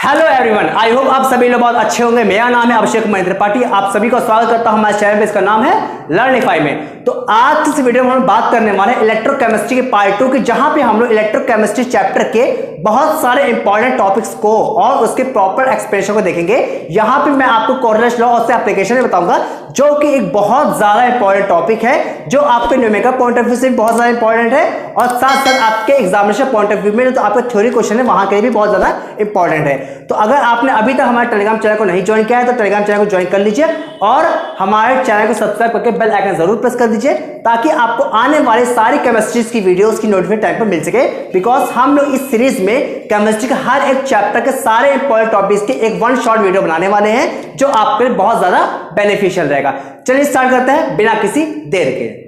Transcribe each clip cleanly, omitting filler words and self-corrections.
Hello everyone, I hope आप सभी लोग बहुत अच्छे होंगे। मेरा नाम है अभिषेक कुमार त्रिपाठी। आप सभी का स्वागत करता हूं हमारे चैनल पे। इसका नाम है लर्निफाई में। तो आज इस वीडियो में हम बात करने वाले हैं इलेक्ट्रोकेमिस्ट्री के पार्ट 2 की, जहां पे हम लोग इलेक्ट्रोकेमिस्ट्री चैप्टर के बहुत सारे इंपॉर्टेंट टॉपिक्स को और उसके प्रॉपर एक्सप्लेनेशन को देखेंगे। यहां पे मैं आपको कोरिलेशन लॉ और उससे एप्लीकेशन में बताऊंगा, जो कि एक बहुत ज्यादा इंपॉर्टेंट टॉपिक है, जो आपके न्यूमेरिकल पॉइंट ऑफ व्यू से भी बहुत ज्यादा इंपॉर्टेंट है और साथ साथ आपके एग्जामिनेशन पॉइंट ऑफ व्यू में जो आपका थ्योरी क्वेश्चन है वहां के लिए भी बहुत ज्यादा इंपॉर्टेंट है। तो अगर आपने अभी तक हमारे टेलीग्राम चैनल को नहीं ज्वाइन किया है तो टेलीग्राम चैनल को ज्वाइन कर लीजिए और हमारे चैनल को सब्सक्राइब करके बेल आइकन जरूर प्रेस कर दीजिए, ताकि आपको आने वाले सारी केमिस्ट्री की वीडियोस की नोटिफिकेशन टाइम पर मिल सके। बिकॉज हम लोग इस सीरीज में केमिस्ट्री के हर एक चैप्टर के सारे इंपॉर्टेंट टॉपिक्स के एक वन शॉट वीडियो बनाने वाले हैं, जो आपके लिए बहुत ज्यादा बेनिफिशियल रहेगा। चलिए स्टार्ट करते हैं बिना किसी देर के।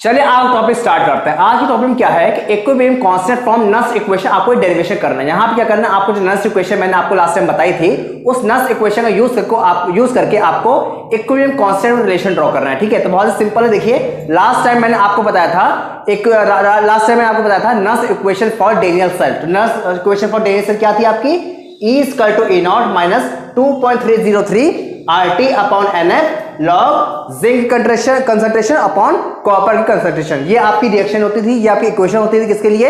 चलिए आज टॉपिक स्टार्ट करते हैं। आज की टॉपिक में क्या है कि इक्विलिब्रियम कांस्टेंट फ्रॉम नस इक्वेशन आपको डेरिवेशन करना है। यहां पे क्या करना है, आपको जो नस इक्वेशन मैंने आपको लास्ट टाइम बताई थी, उस नस इक्वेशन का यूज करके आपको इक्विलिब्रियम कांस्टेंट में रिलेशन ड्रॉ करना है। ठीक है, तो बहुत सिंपल है। देखिए लास्ट टाइम मैंने आपको बताया था नस इक्वेशन फॉर डेनियल सेल। तो नस इक्वेशन फॉर डेनियल सेल क्या थी आपकी? E equal to E0 minus 2.303 RT upon NF log zinc concentration upon copper की कंसंट्रेशन। ये आपकी रिएक्शन होती थी, ये आपकी इक्वेशन होती थी किसके लिए?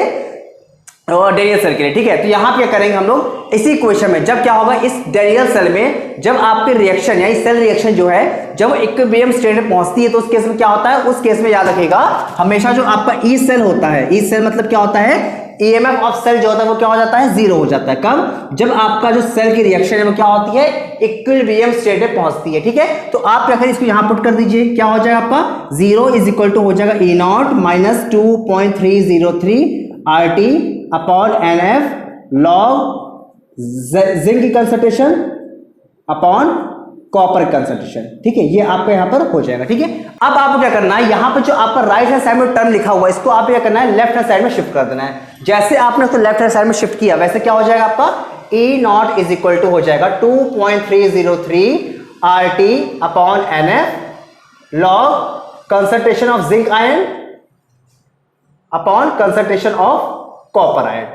डेनियल सेल के लिए। ठीक है, तो यहां पे क्या करेंगे हम लोग, इसी इक्वेशन में जब क्या होगा इस डेनियल सेल में, जब आपकी रिएक्शन यानी सेल रिएक्शन जो है जब इक्विलिब्रियम स्टेट में पहुंचती है, तो उस केस में क्या होता है, उस केस में याद रखिएगा हमेशा जो आपका ई सेल होता है, ई सेल मतलब क्या होता है, EMF ऑफ सेल जो होता है वो क्या हो जाता है, जीरो हो जाता है। कब? जब आपका जो सेल की रिएक्शन है वो क्या होती है, इक्विलिब्रियम स्टेट में पहुंचती है। ठीक है, तो आप क्या करें, इसको यहां पुट कर दीजिए। क्या हो जाएगा आपका? 0 इज इक्वल टू हो जाएगा E0 minus 2.303 RT upon NF log zinc की कंसंट्रेशन अपॉन कॉपर कंसंट्रेशन। ठीक है, ये आपका यहां पर हो जाएगा। ठीक है, अब आपको क्या करना है, यहां पे जो आपका राइट हैंड साइड में टर्म लिखा हुआ है, इसको आप क्या करना है, लेफ्ट हैंड साइड में शिफ्ट कर देना है। जैसे आपने उसको लेफ्ट हैंड साइड में शिफ्ट किया, वैसे क्या हो जाएगा आपका, E0 इज इक्वल टू हो जाएगा 2.303 RT upon NF log concentration of zinc ion upon concentration of copper ion.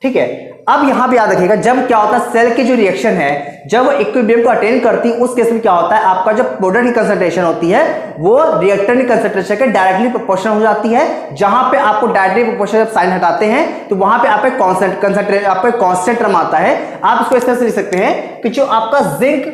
ठीक है, अब यहां पे याद रखिएगा जब क्या होता है, सेल की जो रिएक्शन है जब इक्विलिब्रियम को अटेन करती है, उस केस में क्या होता है, आपका जो प्रोडक्ट की कंसंट्रेशन होती है वो रिएक्टेंट की कंसंट्रेशन के डायरेक्टली प्रोपोर्शनल हो जाती है। जहां पे आपको डायरेक्टली प्रोपोर्शनल जब साइन हटाते हैं तो वहां पे आप एक कांस्टेंट टर्म आता है। आप इसको इस तरह से लिख सकते हैं कि जो आपका जिंक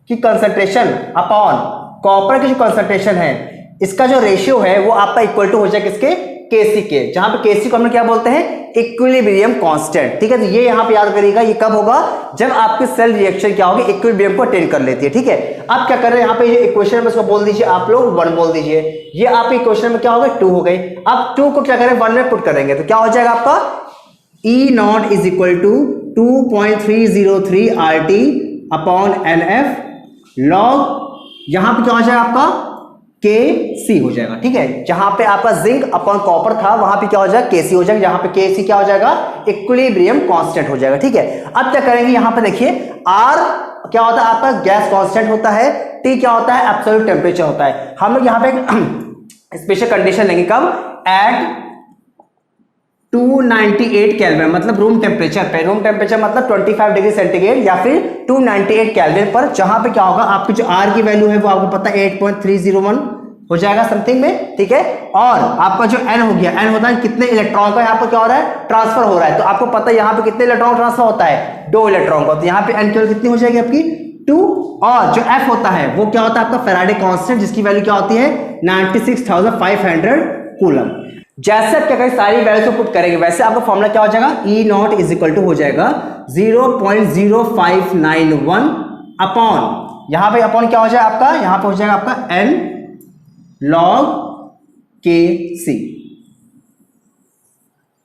की कंसंट्रेशन अपॉन कॉपर की जो कंसंट्रेशन है, इसका जो रेशियो है वो आपका इक्वल टू हो जाए किसके, केसी के, जहां पे केसी को हम क्या बोलते हैं, इक्विलिब्रियम कांस्टेंट। ठीक है, तो ये यहां पे याद करिएगा, ये कब होगा, जब आपकी सेल रिएक्शन क्या होगी, इक्विलिब्रियम को अटेन कर लेती है। ठीक है, अब क्या कर रहे हैं, यहां पे ये इक्वेशन में इसको बोल दीजिए, आप लोग 1 बोल दीजिए। ये आप इक्वेशन में क्या होगा, 2 हो गई। अब 2 को क्या करें, 1 में पुट करेंगे तो क्या हो जाएगा आपका, E0 is equal to 2.303 RT upon NF log, यहां पे क्या हो जाएगा आपका KC हो जाएगा। ठीक है, जहां पे आपका जिंक अपॉन कॉपर था वहां पे क्या हो जाएगा, KC हो जाएगा, जहां पे KC क्या हो जाएगा, इक्विलिब्रियम कांस्टेंट हो जाएगा। ठीक है, अब क्या करेंगे, यहां पे देखिए R क्या होता है आपका, गैस कांस्टेंट होता है, T क्या होता है, एब्सोल्यूट टेम्परेचर होता है। हम लोग यहां पे स्पेशल कंडीशन लेंगे, कब, एट 298 केल्विन मतलब रूम टेम्परेचर पे, रूम टेम्परेचर मतलब 25 डिग्री सेंटीग्रेड या फिर 298 केल्विन पर, जहां पे क्या होगा, आपकी जो R की वैल्यू है वो आपको पता है 8.301 हो जाएगा समथिंग में। ठीक है, और आपका जो N हो गया, N होता है कितने इलेक्ट्रॉन का यहाँ पर क्या हो रहा है, ट्रांसफर हो रहा है। तो आपको पता है यहाँ पे कितने इलेक्ट्रॉन ट्रांसफर होता है, 2 इलेक्ट्रॉन का। तो यहाँ पे N केवल कितनी हो जाएगी आपकी, 2। और जो F होता है वो क्या होता है आपका फैराडे कांस्टेंट, जिसकी वैल्यू क्या होती है 96,500 कूलम। जैसे आप क्या करें, सारी वैल्यू को पुट करेंगे, वैसे आपका फॉर्मूला क्या हो जाएगा, E0 इज इक्वल टू हो जाएगा 0.0591 अपॉन, यहां पे अपॉन क्या हो जाएगा आपका, यहां पे हो जाएगा आपका N log KC।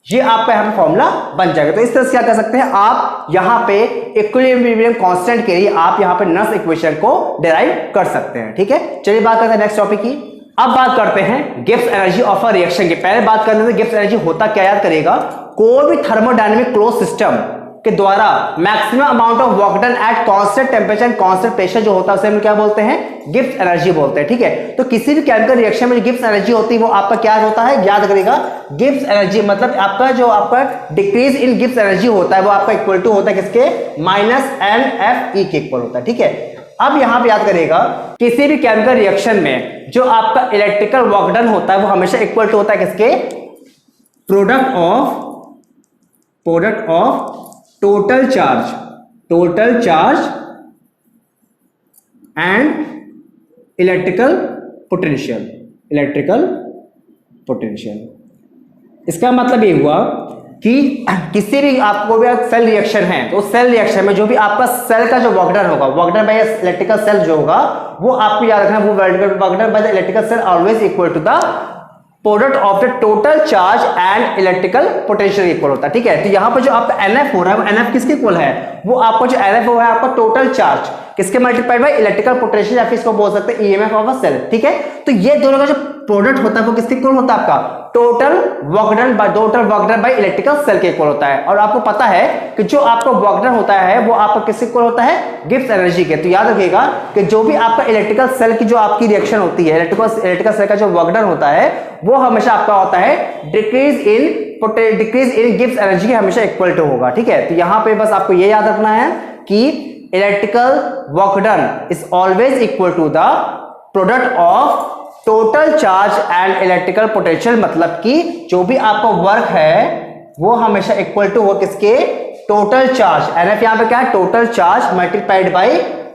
ये आपका यहां पे फॉर्मूला बन जाएगा। तो इस तरह से क्या कर सकते हैं आप, यहां पे इक्विलिब्रियम कांस्टेंट के लिए आप यहां पे नस इक्वेशन को डिराइव कर सकते हैं। ठीक है, चलिए बात करते हैं नेक्स्ट टॉपिक की। अब बात करते हैं Gibbs energy of a reaction की। पहले बात करने से गिब्स एनर्जी होता क्या, याद करिएगा, कोई भी थर्मोडायनेमिक क्लोज सिस्टम के द्वारा maximum amount of work done at constant temperature and constant pressure जो होता है उसे हम क्या बोलते हैं, गिब्स एनर्जी बोलते हैं। ठीक है, तो किसी भी केमिकल रिएक्शन में जो गिब्स एनर्जी होती है वो आपका क्या होता है, याद करेगा, गिब्स एनर्जी मतलब आपका जो आपका डिक्रीज इन गिब्स एनर्जी होता है वो आपका इक्वल टू होता है किसके, -NFE के इक्वल होता है। ठीक है, अब यहां पे याद करेगा किसी भी केमिकल रिएक्शन में जो आपका इलेक्ट्रिकल वर्क डन होता है वो हमेशा इक्वल टू होता है किसके, product of total charge and electrical potential. इसका मतलब ये हुआ कि किसी भी आपको भी सेल रिएक्शन है तो सेल रिएक्शन में जो भी आपका सेल का जो वर्क डन होगा, work done by electrical cell जो होगा वो आपको याद रखना, वो work done by the electrical cell always equal to the product of the total charge and electrical potential equal होता है। ठीक है, तो यहां पर जो आपका NF हो रहा है वो NF किसके इक्वल है, वो आपका जो NF हो है आपका टोटल चार्ज किसके मल्टीप्लाइड बाय इलेक्ट्रिकल पोटेंशियल या फिर इसको बोल सकते हैं EMF ऑफ अ सेल। ठीक है, तो ये दोनों का जो प्रोडक्ट होता है वो किसके इक्वल होता है, आपका total work done by electrical cell के इक्वल होता है। और आपको पता है कि जो आपका वर्क डन होता है वो आपका किसके इक्वल होता है, गिब्स एनर्जी के। तो याद रखिएगा कि जो भी आपका इलेक्ट्रिकल सेल की जो आपकी रिएक्शन होती है, इलेक्ट्रिकल सेल का जो वर्क डन होता है वो हमेशा आपका होता है डिक्रीज इन गिब्स एनर्जी के हमेशा इक्वल टू होगा। ठीक है, तो यहां पे बस आपको ये याद रखना है कि electrical work done is always equal to the product of total charge and electrical potential, मतलब कि जो भी आपका वर्क है वो हमेशा इक्वल टू हो किसके, टोटल चार्ज। NF यहां पे क्या है, total charge multiplied by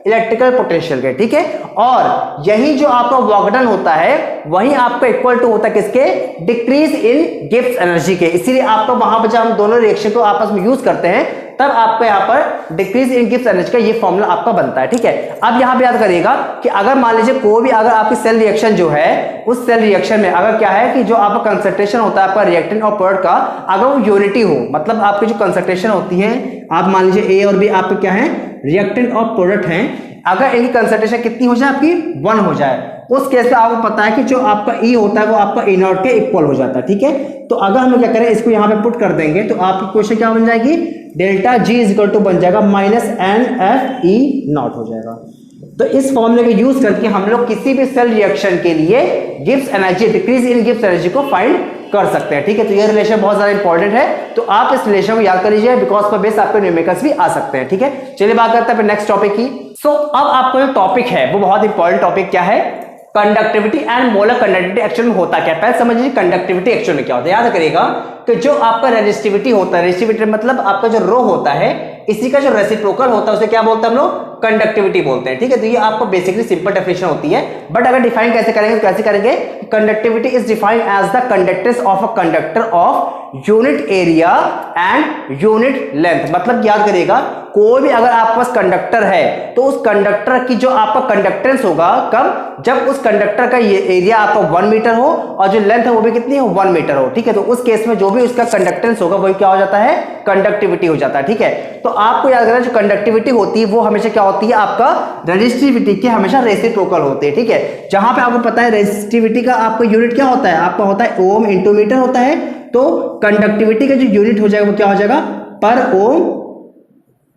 electrical potential के। ठीक है, और यही जो आपका वर्क डन होता है वही आपका इक्वल टू होता है किसके, डिक्रीज इन गिब्स एनर्जी के। इसीलिए आपको वहां पर जब हम दोनों रिएक्शन को आपस में यूज करते हैं तब आपको यहां पर डिक्रीज इन गिब्स एनर्जी का ये फॉर्मूला आपका बनता है। ठीक है, अब यहां पे याद करिएगा कि अगर मान लीजिए कोई भी अगर आपकी सेल रिएक्शन जो है उस सेल रिएक्शन में अगर क्या है कि जो आपका कंसंट्रेशन होता है आपका रिएक्टेंट और प्रोडक्ट का अगर वो यूनिटी हो, मतलब आपकी जो कंसंट्रेशन होती है, आप मान लीजिए A और B आपके क्या है, रिएक्टेंट और प्रोडक्ट हैं, अगर इनकी कंसंट्रेशन कितनी हो जाए, आपकी 1 हो जाए, उस केस में आपको पता है कि जो आपका E होता है वो आपका E नॉट के इक्वल हो जाता है। ठीक है, तो अगर हम क्या करें, इसको यहां पे पुट कर देंगे तो आपकी क्वेश्चन क्या बन जाएगी, delta G is equal to बन जाएगा -NFE नॉट हो जाएगा। तो इस फॉर्मूले को यूज करके हम लोग किसी भी सेल रिएक्शन के लिए Gibbs energy, decrease in Gibbs energy को फाइंड कर सकते हैं। ठीक है, तो ये रिलेशन बहुत ज्यादा इंपॉर्टेंट है, तो आप इस रिलेशन को याद कर लीजिए, बिकॉज पर बेस आपके न्यूमेरिकल्स भी आ सकते हैं। ठीक है, चलिए बात करते हैं नेक्स्ट टॉपिक की। सो अब आपको जो टॉपिक है वो बहुत इंपॉर्टेंट टॉपिक क्या है, conductivity and molar conductivity actual में होता क्या है। पहले समझिए कंडक्टिविटी एक्चुअल में क्या होता है। याद करिएगा कि जो आपका रेजिस्टिविटी होता है, रेजिस्टिविटी मतलब आपका जो रो होता है इसी का जो रेसिप्रोकल होता है उसे क्या बोलते हैं हम लोग, कंडक्टिविटी बोलते हैं। ठीक है, तो ये आपको बेसिकली सिंपल डेफिनेशन होती है, बट अगर डिफाइन कैसे करेंगे तो कैसे करेंगे, conductivity is defined as the conductance of a conductor of unit area and unit length. मतलब याद करिएगा कोई भी अगर आपके पास कंडक्टर है तो उस कंडक्टर की जो आपका कंडक्टेंस होगा कब, जब उस कंडक्टर का ये एरिया आपका 1 मीटर हो और जो लेंथ है वो भी कितनी हो, 1 मीटर हो। ठीक है, तो उस केस में जो भी उसका कंडक्टेंस होगा वही क्या हो जाता है, कंडक्टिविटी हो जाता है। ठीक है, तो आपको याद रखना जो कंडक्टिविटी होती है वो हमेशा क्या होती है, आपका रेजिस्टिविटी के हमेशा रेसिप्रोकल होते हैं। ठीक है, जहां पे आपको पता है रेजिस्टिविटी का आपका यूनिट क्या होता है, आपका होता है ओम इंटू मीटर होता है, तो कंडक्टिविटी का जो यूनिट हो जाएगा वो क्या हो जाएगा, पर ओम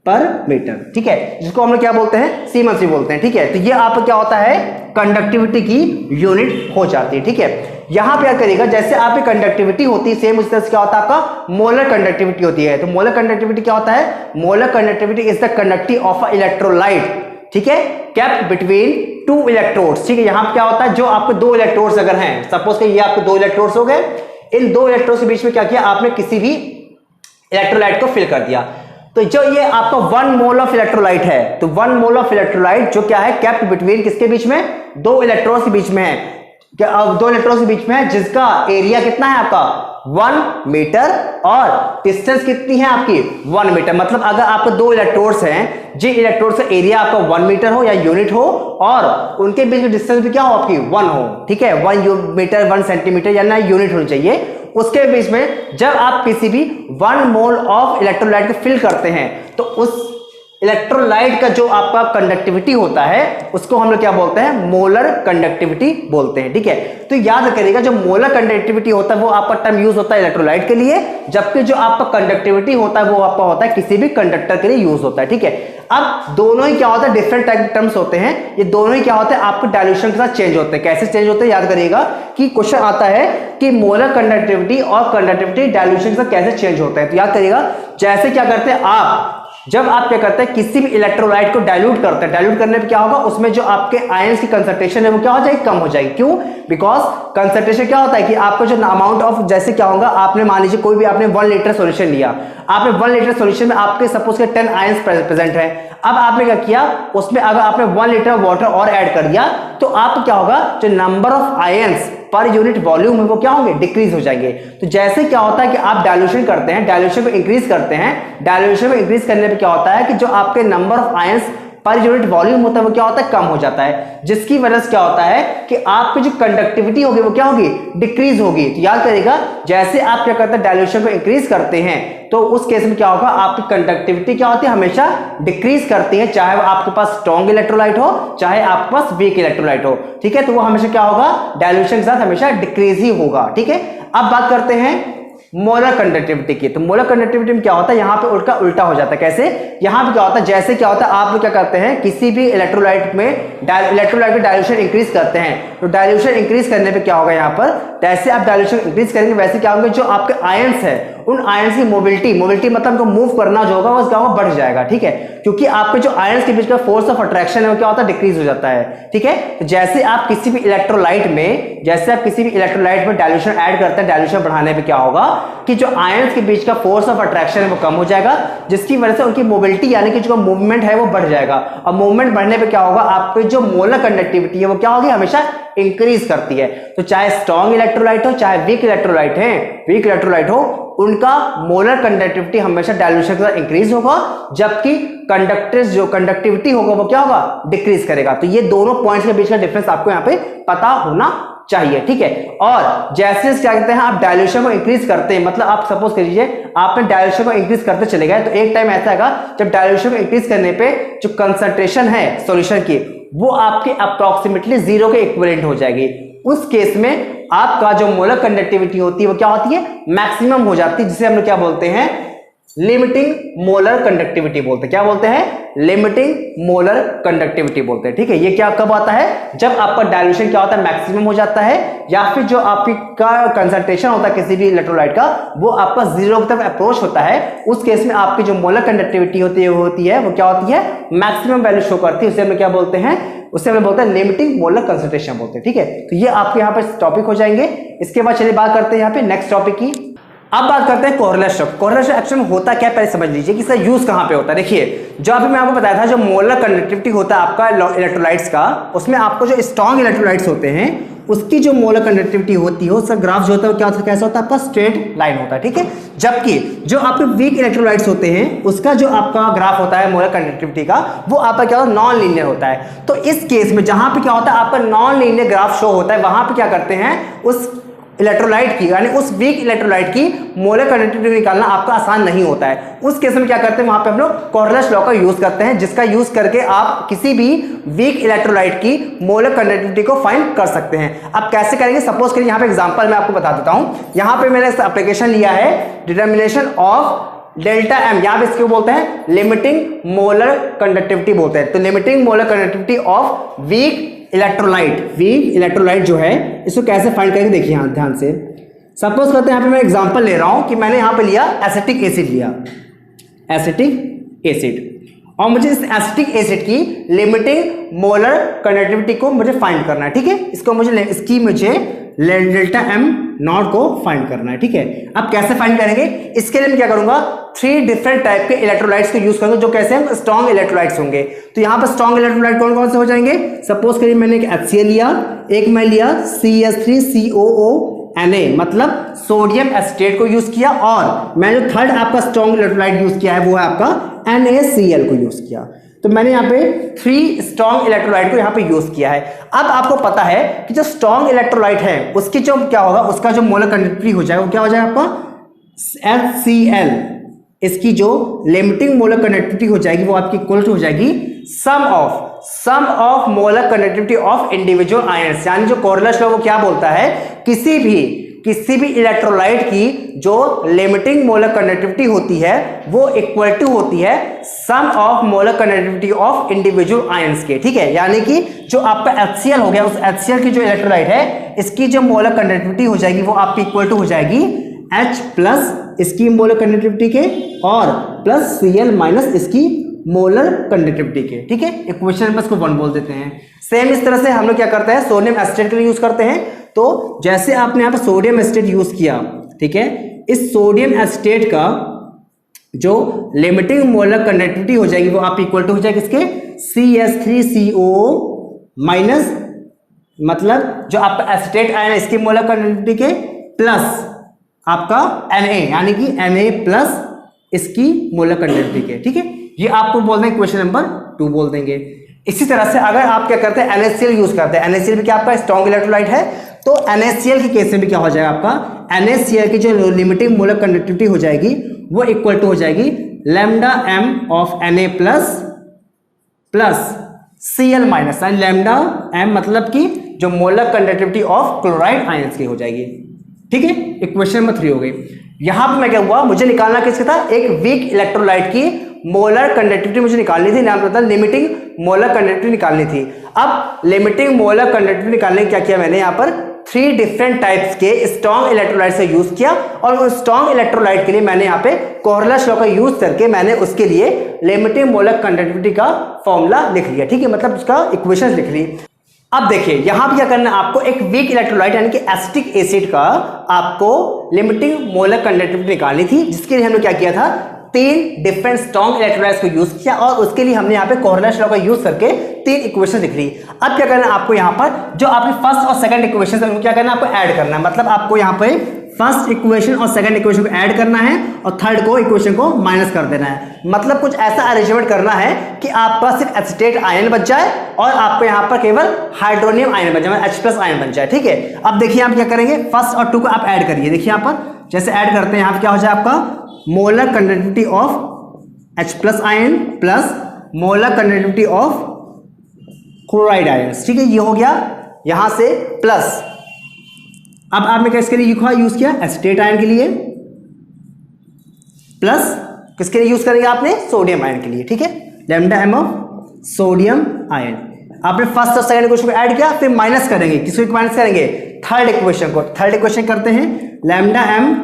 पर मीटर। ठीक है, जिसको हम लोग क्या बोलते हैं, सीमेंस भी बोलते हैं। ठीक है, तो ये आपका क्या होता है, कंडक्टिविटी की यूनिट हो जाती है। ठीक है, यहां पे क्या करिएगा, जैसे आपकी कंडक्टिविटी होती है सेम उस तरह से क्या होता है आपका मोलर कंडक्टिविटी होती है। तो मोलर कंडक्टिविटी क्या होता है, molar conductivity is the conductivity of a electrolyte. ठीक है, केप्ट बिटवीन 2 इलेक्ट्रोड्स। ठीक है, यहां पे क्या होता है, जो आपके 2 इलेक्ट्रोड्स अगर हैं, सपोज कि ये आपके 2 इलेक्ट्रोड्स हो गए, इन 2 इलेक्ट्रोड्स के बीच में क्या किया आपने, किसी भी इलेक्ट्रोलाइट को फिल कर दिया। तो जो ये आपका 1 मोल ऑफ इलेक्ट्रोलाइट है, तो 1 मोल ऑफ इलेक्ट्रोलाइट जो क्या है, केप्ट बिटवीन किसके बीच में, 2 इलेक्ट्रॉन्स के बीच में है, क्या अब 2 इलेक्ट्रॉन्स के बीच में है, जिसका एरिया कितना है आपका 1 मीटर और डिस्टेंस कितनी है आपकी 1 मीटर। मतलब अगर आपके 2 इलेक्ट्रोड्स हैं, जिन इलेक्ट्रोड से एरिया आपका 1 मीटर हो या यूनिट हो और उनके बीच में डिस्टेंस भी क्या हो आपकी 1 हो। ठीक है, 1 मीटर 1 सेंटीमीटर या ना यूनिट होनी चाहिए, उसके बीच में जब आप किसी भी 1 मोल ऑफ इलेक्ट्रोलाइट को फिल करते हैं तो उस इलेक्ट्रोलाइट का जो आपका कंडक्टिविटी होता है उसको हम लोग क्या बोलते हैं, मोलर कंडक्टिविटी बोलते हैं। ठीक है, तो याद करिएगा जो मोलर कंडक्टिविटी होता है वो आपका टर्म यूज होता है इलेक्ट्रोलाइट के लिए, जबकि जो आपका कंडक्टिविटी होता है वो आपका होता है किसी भी कंडक्टर के लिए यूज होता है। ठीक है, अब दोनों ही क्या होता है, डिफरेंट टाइप के टर्म्स होते हैं, ये दोनों ही क्या होते हैं आपके डायल्यूशन के साथ चेंज होते हैं। कैसे चेंज होते हैं याद करिएगा कि क्वेश्चन आता है कि मोलर कंडक्टिविटी और कंडक्टिविटी डायल्यूशन के साथ कैसे चेंज होता है। तो याद करिएगा जैसे क्या करते हैं आप, जब आप क्या करते हैं किसी भी इलेक्ट्रोलाइट को डाइल्यूट करते हैं, डाइल्यूट करने पे क्या होगा, उसमें जो आपके आयंस की कंसंट्रेशन है वो क्या हो जाएगी, कम हो जाएगी। क्यों, बिकॉज कंसंट्रेशन क्या होता है कि आपका जो अमाउंट ऑफ, जैसे क्या होगा, आपने मान लीजिए कोई भी आपने 1 लीटर सॉल्यूशन लिया, आपने 1 लीटर सॉल्यूशन में आपके सपोज के 10 आयंस प्रेजेंट है। अब आपने क्या किया, उसमें अगर आपने 1 लीटर वाटर और ऐड कर दिया तो आप क्या होगा, जो number of ions per unit volume है वो क्या होंगे, डिक्रीज हो जाएंगे। तो जैसे क्या होता है कि आप डाइल्यूशन करते हैं, डाइल्यूशन को इंक्रीज करते हैं, डाइल्यूशन को इंक्रीज करने पे क्या होता है कि जो आपके number of ions per unit volume होता है वो क्या होता है, कम हो जाता है, जिसकी वजह से क्या होता है कि आपकी जो कंडक्टिविटी होगी वो क्या होगी, डिक्रीज होगी। तो याद करिएगा जैसे आप क्या करते हैं डाइल्यूशन को इंक्रीज करते हैं तो उस केस में क्या होगा, आपकी कंडक्टिविटी क्या होती है, हमेशा डिक्रीज करती है, चाहे वो आपके पास स्ट्रॉन्ग इलेक्ट्रोलाइट हो चाहे आपके पास वीक इलेक्ट्रोलाइट हो। ठीक है, तो वो हमेशा क्या होगा, डाइल्यूशन के साथ हमेशा डिक्रीज ही होगा। ठीक है, अब बात करते हैं मोलर कंडक्टिविटी की। तो मोलर कंडक्टिविटी में क्या होता है, यहां पे उल्टा हो जाता है। कैसे, यहां पे क्या होता है, जैसे क्या होता है आप लोग क्या करते हैं किसी भी इलेक्ट्रोलाइट में इलेक्ट्रोलाइट में डाइल्यूशन इंक्रीज करते हैं, तो डाइल्यूशन इंक्रीज करने पे क्या होगा, यहां पर जैसे आप डाइल्यूशन इंक्रीज करेंगे वैसे क्या होंगे, जो आपके आयंस है उन आयंस की मोबिलिटी मतलब उनको मूव करना जो होगा वो क्या होगा, बढ़ जाएगा। ठीक है, क्योंकि आपके जो आयंस के बीच का फोर्स ऑफ अट्रैक्शन है वो क्या होता है, डिक्रीज हो जाता है। ठीक है, तो जैसे आप किसी भी इलेक्ट्रोलाइट में डाइल्यूशन ऐड करते हैं, डाइल्यूशन बढ़ाने पे क्या होगा कि जो आयंस के बीच का फोर्स ऑफ अट्रैक्शन है वो कम हो जाएगा, जिसकी वजह से उनकी मोबिलिटी यानी कि जो मूवमेंट है वो बढ़ जाएगा। और मूवमेंट बढ़ने पे क्या होगा, आपकी जो मोलर कंडक्टिविटी है वो क्या होगी, हमेशा इंक्रीज करती है। तो चाहे स्ट्रॉन्ग इलेक्ट्रोलाइट हो चाहे वीक इलेक्ट्रोलाइट हो, उनका मोलर कंडक्टिविटी हमेशा डाइल्यूशन के साथ इंक्रीज होगा, जबकि कंडक्टिविटी होगा वो क्या होगा, डिक्रीज करेगा। तो ये दोनों पॉइंट्स के बीच का डिफरेंस आपको यहाँ पे पता होना चाहिए। ठीक है, और जैसे क्या कहते हैं आप डाइल्यूशन को इंक्रीज करते हैं, मतलब आप सपोज कर लीजिए आपने डाइल्यूशन को इंक्रीज करते चले गए, तो एक टाइम ऐसा आएगा जब डाइल्यूशन को इंक्रीज करने पे जो कंसंट्रेशन है सॉल्यूशन की वो आपके अप्रोक्सीमेटली 0 के इक्विवेलेंट हो जाएगी। उस केस में आपका जो मोलर कंडक्टिविटी होती है वो क्या होती है, मैक्सिमम हो जाती है, जिसे हम लोग क्या बोलते हैं, लिमिटिंग मोलर कंडक्टिविटी बोलते हैं। क्या बोलते हैं, लिमिटिंग मोलर कंडक्टिविटी बोलते हैं। ठीक है, ये क्या कब आता है, जब आपका डाइल्यूशन क्या होता है, मैक्सिमम हो जाता है, या फिर जो आपका कंसंट्रेशन होता है किसी भी इलेक्ट्रोलाइट का वो आपका 0 की तरफ अप्रोच होता है। उस केस में आपकी जो मोलर कंडक्टिविटी होती है वो क्या होती है, मैक्सिमम वैल्यू शो करती है। उसे हम क्या बोलते हैं, उससे हम बोलते हैं लिमिटिंग मोलर कंसंट्रेशन बोलते हैं। ठीक है, तो ये आपके यहाँ पर टॉपिक हो जाएंगे। इसके बाद चलिए बात करते हैं यहाँ पे नेक्स्ट टॉपिक की। अब बात करते हैं कोरिलेशन। कोरिलेशन एक्चुअली में होता क्या, पहले समझ लीजिए कि इसका यूज कहां पे होता है। देखिए, जो अभी मैं आपको बताया था, जो मोलर कंडक्टिविटी होता है आपका इलेक्ट्रोलाइट्स का, उसमें आपको जो स्ट्रॉन्ग इलेक्ट्रोलाइट्स होते हैं उसकी जो मोलर कंडक्टिविटी होती है उसका ग्राफ जो होता है वो क्या कैसा होता है, आपका स्ट्रेट लाइन होता है। ठीक है, जबकि जो आपके वीक इलेक्ट्रोलाइट्स होते हैं उसका जो आपका ग्राफ होता है मोलर कंडक्टिविटी का वो आपका क्या होता है, नॉन लीनियर होता है। तो इस केस में जहां पे क्या होता है आपका नॉन लीनियर ग्राफ शो होता है, वहां पे क्या करते हैं, उस इलेक्ट्रोलाइट की यानी उस वीक इलेक्ट्रोलाइट की मोलर कंडक्टिविटी निकालना आपका आसान नहीं होता है। उस केस में क्या करते हैं, वहां पे हम लोग कोरिलेशन लॉ का यूज करते हैं, जिसका यूज करके आप किसी भी वीक इलेक्ट्रोलाइट की मोलर कंडक्टिविटी को फाइंड कर सकते हैं। अब कैसे करेंगे, सपोज करिए यहाँ पे एग्जांपल मैं आपको बता देता हूं। यहाँ पे मैंने एप्लीकेशन लिया है डिटर्मिनेशन ऑफ डेल्टा एम, यहाँ पे इसको बोलते हैं लिमिटिंग मोलर कंडक्टिविटी बोलते हैं। तो limiting molar conductivity of weak electrolyte जो है इसको कैसे फाइंड करेंगे, देखिए यहां ध्यान से। सपोज करते हैं यहाँ पे मैं एग्जांपल ले रहा हूं कि मैंने यहां पे लिया एसिटिक एसिड और मुझे इस एसिटिक एसिड की लिमिटिंग मोलर कंडक्टिविटी को मुझे फाइंड करना है। ठीक है, इसको मुझे डेल्टा एम नॉट को फाइंड करना है। ठीक है, अब कैसे फाइंड करेंगे, इसके लिए मैं क्या करूंगा, 3 डिफरेंट टाइप के इलेक्ट्रोलाइट्स को यूज करूंगा जो कैसे हैं, स्ट्रॉन्ग इलेक्ट्रोलाइट्स होंगे। तो यहां पर स्ट्रॉन्ग इलेक्ट्रोलाइट कौन कौन से हो जाएंगे, सपोज करिए मैंने एक HCl लिया, एक मैं लिया CH3COO मतलब सोडियम एसिटेट को यूज किया, और मैं जो थर्ड आपका स्ट्रॉन्ग इलेक्ट्रोलाइट यूज किया है वो है आपका NaCl को यूज किया। तो मैंने यहाँ पे 3 स्ट्रॉन्ग इलेक्ट्रोलाइट को यहाँ पे यूज किया है। अब आपको पता है कि जो स्ट्रॉन्ग इलेक्ट्रोलाइट है उसकी जो क्या होगा, उसका जो मोलर कंडक्टिविटी हो जाएगा वो क्या हो जाएगा आपका HCl। इसकी जो लिमिटिंग मोलर कंडक्टिविटी हो जाएगी वो आपकी इक्वल टू हो जाएगी sum of molar conductivity of individual ions. यानी जो कोरलेस लॉ वो क्या बोलता है, किसी भी इलेक्ट्रोलाइट की जो लिमिटिंग मोलर कंडक्टिविटी होती है वो इक्वल टू होती है sum of molar conductivity of individual ions के। ठीक है, यानी कि जो आपका HCl हो गया, उस HCl की जो इलेक्ट्रोलाइट है इसकी जो मोलर कंडक्टिविटी हो जाएगी वो आपकी इक्वल टू हो जाएगी H प्लस इसकी मोलर कंडक्टिविटी के और प्लस Cl माइनस इसकी मोलर कंडक्टिविटी के। ठीक है, इक्वेशन नंबर को 1 बोल देते हैं। सेम इस तरह से हम लोग क्या करते हैं, सोडियम एसिटेट के लिए यूज करते हैं। तो जैसे आपने यहाँ पर सोडियम एसिटेट यूज किया, ठीक है, इस सोडियम एसिटेट का जो लिमिटिंग मोलर कंडक्टिविटी हो जाएगी वो आप इक्वल टू हो जाएगी इसके CH3CO माइनस, मतलब जो आपका एसिटेट आयन इसकी मोलर कंडक्टिविटी के प्लस आपका Na, यानी कि Na प्लस इसकी मोलर कंडक्टिविटी के। ठीक है, ये आपको बोल देंगे क्वेश्चन नंबर 2 बोल देंगे। इसी तरह से अगर आप क्या करते हैं NaCl यूज करते हैं, NaCl भी क्या आपका स्ट्रॉन्ग इलेक्ट्रोलाइट है, तो NaCl के केस में भी क्या हो जाएगा आपका NaCl की जो लिमिटिंग मोलर कंडक्टिविटी हो जाएगी वो इक्वल टू हो जाएगी lambda m of Na plus Cl minus, lambda m मतलब कि जो molar conductivity of chloride ions की हो जाएगी। ठीक है, इक्वेशन नंबर 3 हो गई। यहां पर मैं क्या हुआ, मुझे निकालना किसका था, एक वीक इलेक्ट्रोलाइट की मोलर कंडक्टिविटी मुझे निकालनी थी, नाम पता लिमिटिंग मोलर कंडक्टिविटी निकालनी थी। अब लिमिटिंग मोलर कंडक्टिविटी निकालने क्या किया मैंने यहाँ पर 3 डिफरेंट टाइप्स के स्ट्रॉन्ग इलेक्ट्रोलाइट से यूज किया और उस स्ट्रॉन्ग इलेक्ट्रोलाइट के लिए मैंने यहाँ पे कोरलेस लॉ का यूज करके मैंने उसके लिए लिमिटिंग मोलर कंडक्टिविटी का फॉर्मूला लिख लिया। ठीक है, मतलब उसका इक्वेशन लिख ली। अब देखिए यहां पे क्या करना है आपको, एक वीक इलेक्ट्रोलाइट यानी कि एसिटिक एसिड का आपको लिमिटिंग मोलर कंडक्टिविटी निकालनी थी, जिसके लिए हमने क्या किया था, 3 डिफरेंट स्ट्रॉन्ग इलेक्ट्रोलाइट्स को यूज किया और उसके लिए हमने यहाँ पे कोरलेस लॉ का यूज करके 3 इक्वेशन लिख ली। अब क्या करना है आपको, यहाँ पर जो आपकी फर्स्ट और सेकंड इक्वेशन है उनको क्या करना है आपको ऐड करना है। मतलब आपको यहाँ पे फर्स्ट इक्वेशन और सेकंड इक्वेशन को ऐड करना है और थर्ड को इक्वेशन को माइनस कर देना है। मतलब कुछ ऐसा अरेंजमेंट करना है कि आपका सिर्फ एसिटेट आयन बच जाए और आपको यहाँ पर केवल हाइड्रोनियम आयन बच जाए, H+ आयन बन जाए। ठीक है, अब देखिए आप क्या करेंगे, फर्स्ट और 2 को आप ऐड करिए। देखिए यहाँ पर जैसे ऐड करते हैं यहाँ पर क्या हो जाए आपका molar conductivity of H+ ion plus molar conductivity of chloride ions. ठीक है, ये हो गया यहां से प्लस। अब आपने किसके लिए यूज किया, एसिटेट आयन के लिए, प्लस किसके लिए यूज करेंगे आपने, सोडियम आयन के लिए। ठीक है, lambda m of sodium ion. आपने फर्स्ट और सेकंड इक्वेशन को ऐड किया, फिर माइनस करेंगे, किसको माइनस करेंगे, थर्ड इक्वेशन को। थर्ड इक्वेशन करते हैं lambda m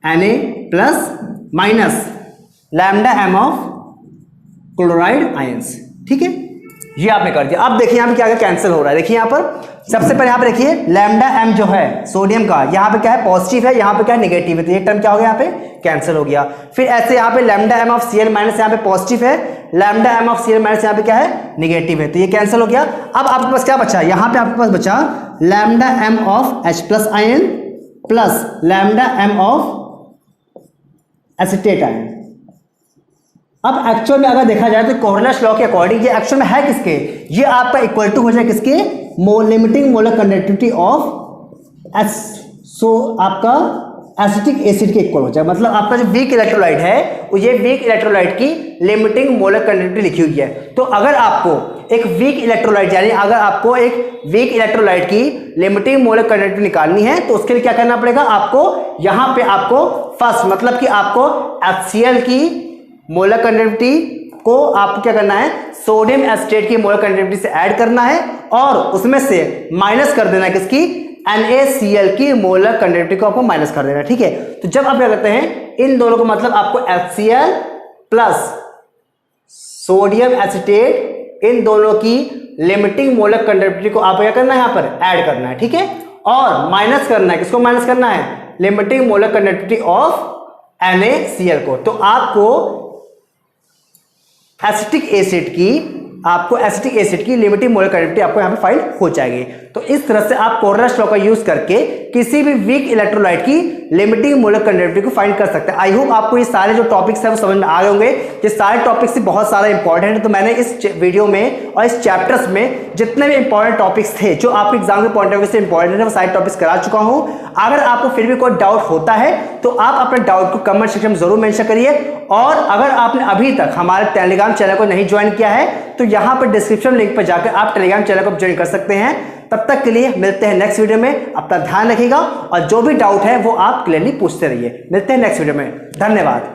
Na plus minus lambda m of chloride ions. ठीक है, ये आपने कर दिया। अब देखिए यहाँ पे क्या कैंसिल हो रहा है, देखिए यहाँ पर सबसे पहले यहाँ पे देखिए लैम्डा m जो है सोडियम का, यहाँ पे क्या है पॉजिटिव है, यहाँ पे क्या है नेगेटिव है, तो ये टर्म क्या हो गया यहाँ पे कैंसिल हो गया। फिर ऐसे यहाँ पे lambda m of Cl minus यहाँ पे पॉजिटिव है, lambda m of Cl minus यहाँ पे क्या है नेगेटिव है, तो ये कैंसिल हो गया। अब आपके पास क्या बचा, यहाँ पे आपके पास बचा lambda m of H+ ion plus lambda m of acetate ion. अब एक्चुअल में अगर देखा जाए तो कोरलेस लॉ के अकॉर्डिंग ये एक्चुअल में है किसके, ये आपका इक्वल टू हो जाए किसके, limiting molar conductivity of S, so आपका एसिटिक एसिड के इक्वल हो जाए। मतलब आपका जो वीक इलेक्ट्रोलाइट है वो ये वीक इलेक्ट्रोलाइट की लिमिटिंग मोलर कंडक्टिविटी लिखी हुई है। तो अगर आपको एक वीक इलेक्ट्रोलाइट यानी अगर आपको एक वीक इलेक्ट्रोलाइट की लिमिटिंग मोलर कंडक्टिविटी निकालनी है तो उसके लिए क्या करना पड़ेगा आपको, यहाँ पे आपको फर्स्ट मतलब कि आपको HCl की मोलर कंडक्टिविटी को आपको क्या करना है, सोडियम एसिटेट की मोलर कंडक्टिविटी से ऐड करना है और उसमें से माइनस कर देना है किसकी, NaCl की मोलर कंडक्टिविटी को आपको माइनस कर देना है। ठीक है, तो जब आप क्या करते हैं इन दोनों को, मतलब आपको HCl प्लस सोडियम एसिटेट इन दोनों की लिमिटिंग मोलर कंडक्टिविटी को आपको क्या करना है यहाँ पर ऐड करना है। ठीक है, और माइनस करना है, किसको माइनस करना है, limiting molar conductivity of NaCl को। तो आपको एसिटिक एसिड की लिमिटिंग मोलर कंडक्टिविटी आपको यहाँ पे फाइंड हो जाएगी। तो इस तरह से आप कोरनर्स लॉ का यूज करके किसी भी वीक इलेक्ट्रोलाइट की लिमिटिंग मोलर कंडक्टिविटी को फाइंड कर सकते हैं। आई होप आपको ये सारे जो टॉपिक्स हैं वो समझ में आ गए होंगे। ये सारे टॉपिक्स बहुत सारा इंपॉर्टेंट है, तो मैंने इस वीडियो में और इस चैप्टर्स में जितने भी इंपॉर्टेंट टॉपिक्स थे जो आपके एग्जाम के पॉइंट ऑफ व्यू से इंपॉर्टेंट है वो सारे टॉपिक्स करा चुका हूं। अगर आपको फिर भी कोई डाउट होता है तो आप अपने डाउट को कमेंट सेक्शन में जरूर मेंशन करिए। और अगर आपने अभी तक हमारे टेलीग्राम चैनल को नहीं ज्वाइन किया है तो यहां पर डिस्क्रिप्शन लिंक पर जाकर आप टेलीग्राम चैनल को ज्वाइन कर सकते हैं। तब तक के लिए मिलते हैं नेक्स्ट वीडियो में। अपना ध्यान रखिएगा और जो भी डाउट है वो आप क्लियरली पूछते रहिए। मिलते हैं नेक्स्ट वीडियो में। धन्यवाद।